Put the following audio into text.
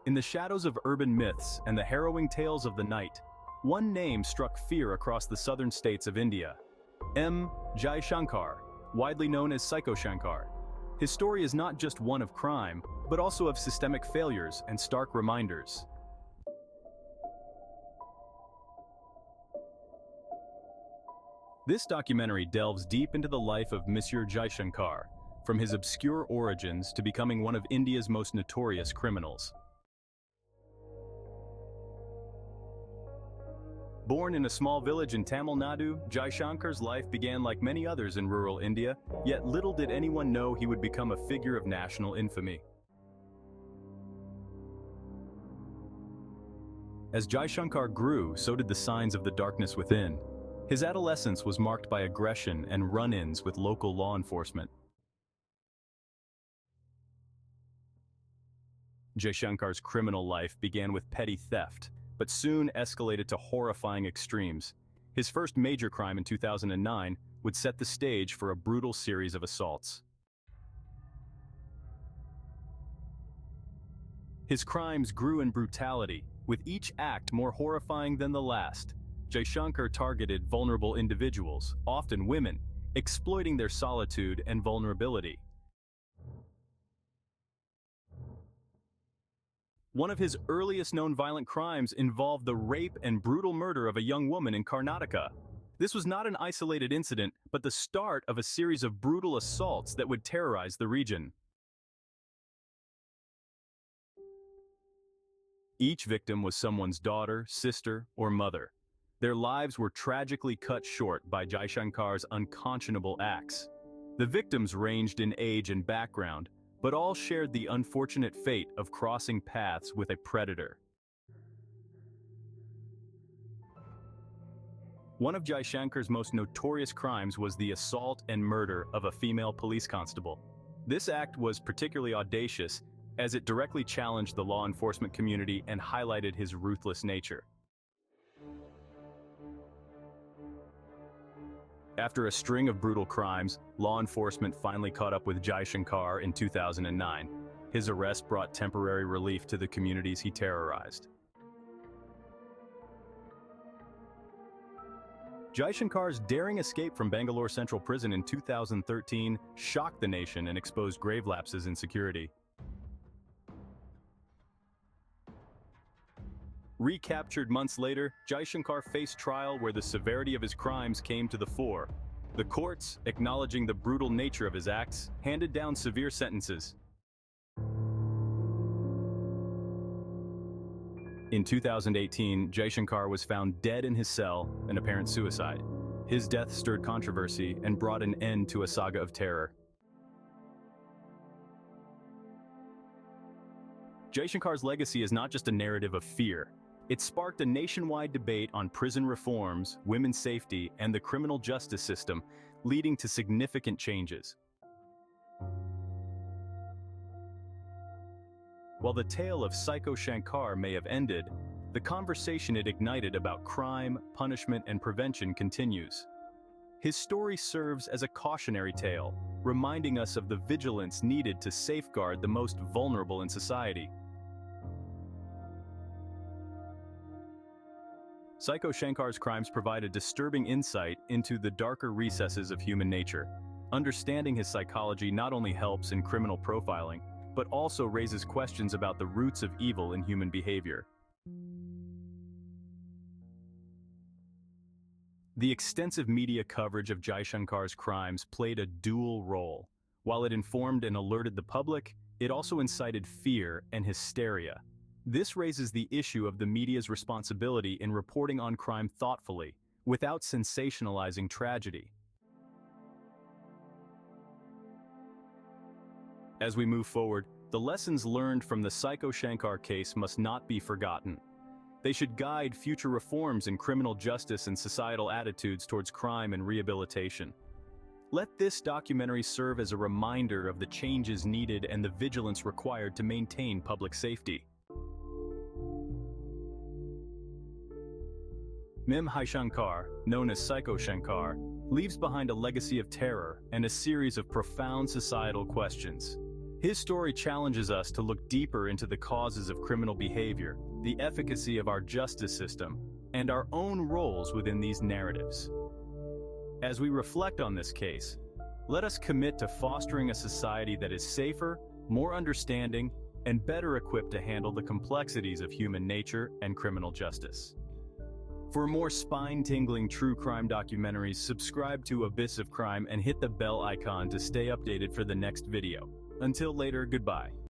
In the shadows of urban myths and the harrowing tales of the night, one name struck fear across the southern states of India. M. Jai Shankar, widely known as Psycho Shankar. His story is not just one of crime, but also of systemic failures and stark reminders. This documentary delves deep into the life of Monsieur Jai Shankar, from his obscure origins to becoming one of India's most notorious criminals. Born in a small village in Tamil Nadu, Jai Shankar's life began like many others in rural India, yet little did anyone know he would become a figure of national infamy. As Jai Shankar grew, so did the signs of the darkness within. His adolescence was marked by aggression and run-ins with local law enforcement. Jai Shankar's criminal life began with petty theft, but soon escalated to horrifying extremes. His first major crime in 2009 would set the stage for a brutal series of assaults. His crimes grew in brutality, with each act more horrifying than the last. Jai Shankar targeted vulnerable individuals, often women, exploiting their solitude and vulnerability. One of his earliest known violent crimes involved the rape and brutal murder of a young woman in Karnataka. This was not an isolated incident, but the start of a series of brutal assaults that would terrorize the region. Each victim was someone's daughter, sister, or mother. Their lives were tragically cut short by Jai Shankar's unconscionable acts. The victims ranged in age and background, but all shared the unfortunate fate of crossing paths with a predator. One of Jai Shankar's most notorious crimes was the assault and murder of a female police constable. This act was particularly audacious, as it directly challenged the law enforcement community and highlighted his ruthless nature. After a string of brutal crimes, law enforcement finally caught up with Jai Shankar in 2009. His arrest brought temporary relief to the communities he terrorized. Jai Shankar's daring escape from Bangalore Central Prison in 2013 shocked the nation and exposed grave lapses in security. Recaptured months later, Jai Shankar faced trial where the severity of his crimes came to the fore. The courts, acknowledging the brutal nature of his acts, handed down severe sentences. In 2018, Jai Shankar was found dead in his cell, an apparent suicide. His death stirred controversy and brought an end to a saga of terror. Jai Shankar's legacy is not just a narrative of fear. It sparked a nationwide debate on prison reforms, women's safety, and the criminal justice system, leading to significant changes. While the tale of Psycho Shankar may have ended, the conversation it ignited about crime, punishment, and prevention continues. His story serves as a cautionary tale, reminding us of the vigilance needed to safeguard the most vulnerable in society. Psycho Shankar's crimes provide a disturbing insight into the darker recesses of human nature. Understanding his psychology not only helps in criminal profiling, but also raises questions about the roots of evil in human behavior. The extensive media coverage of Jai Shankar's crimes played a dual role. While it informed and alerted the public, it also incited fear and hysteria. This raises the issue of the media's responsibility in reporting on crime thoughtfully, without sensationalizing tragedy. As we move forward, the lessons learned from the Psycho Shankar case must not be forgotten. They should guide future reforms in criminal justice and societal attitudes towards crime and rehabilitation. Let this documentary serve as a reminder of the changes needed and the vigilance required to maintain public safety. Mim Jai Shankar, known as Psycho Shankar, leaves behind a legacy of terror and a series of profound societal questions. His story challenges us to look deeper into the causes of criminal behavior, the efficacy of our justice system, and our own roles within these narratives. As we reflect on this case, let us commit to fostering a society that is safer, more understanding, and better equipped to handle the complexities of human nature and criminal justice. For more spine-tingling true crime documentaries, subscribe to Abyss of Crime and hit the bell icon to stay updated for the next video. Until later, goodbye.